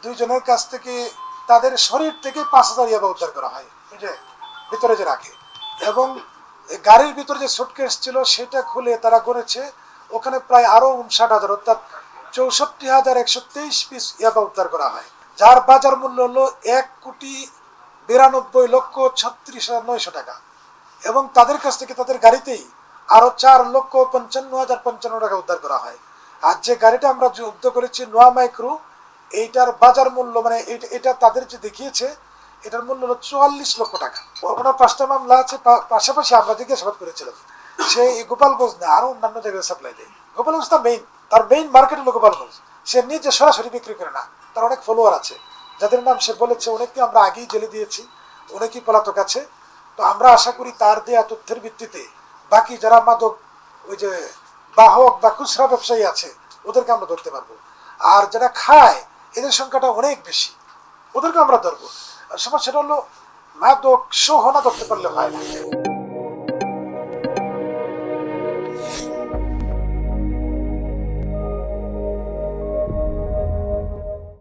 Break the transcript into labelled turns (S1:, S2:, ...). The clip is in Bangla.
S1: দুইজনের কাছ থেকে তাদের শরীর থেকে 5,000 ইয়াবা উদ্ধার করা হয়, ভিতরে যে রাখে। এবং গাড়ির ভিতরে যে সুটকেস ছিল সেটা খুলে তারা গড়েছে, ওখানে প্রায় আরো 59,000 অর্থাৎ 64,123 পিস ইয়াবা উদ্ধার করা হয়, যার বাজার মূল্য হলো 1,92,36,900 টাকা। এবং তাদের কাছ থেকে তাদের গাড়িতেই আরো 4,55,055 টাকা উদ্ধার করা হয়। আর যে গাড়িটা আমরা জব্দ করেছি নোয়া মাইক্রো, এইটার বাজার মূল্য মানে এটা তাদের যে দেখিয়েছে এটার মূল্য হলো 44 লক্ষ টাকা। ওনার 5টা মামলা আছে, পাশাপাশি আমরা জিজ্ঞাসাবাদ করেছিলাম। সে গোপালগঞ্জ না আরো অন্যান্য জায়গায় সাপ্লাই দেয়। গোপালগঞ্জ তার মেইন মার্কেট হলো গোপালগঞ্জ। সে নিজে সরাসরি বিক্রি করে না, তার অনেক ফলোয়ার আছে যাদের নাম সে বলেছে। অনেককে আমরা আগেই জেলে দিয়েছি, অনেকেই পলাতক আছে। তো আমরা আশা করি তার দেয়া তথ্যের ভিত্তিতে বাকি যারা মাদক ওই যে বাহক বা খুচরা ব্যবসায়ী আছে ওদেরকে আমরা ধরতে পারবো। আর যারা খায় এদের সংখ্যাটা অনেক বেশি, ওদেরকে আমরা ধরবো। আর সমস্যাটা হলো মাদক সহ না ধরতে পারলে হয় না।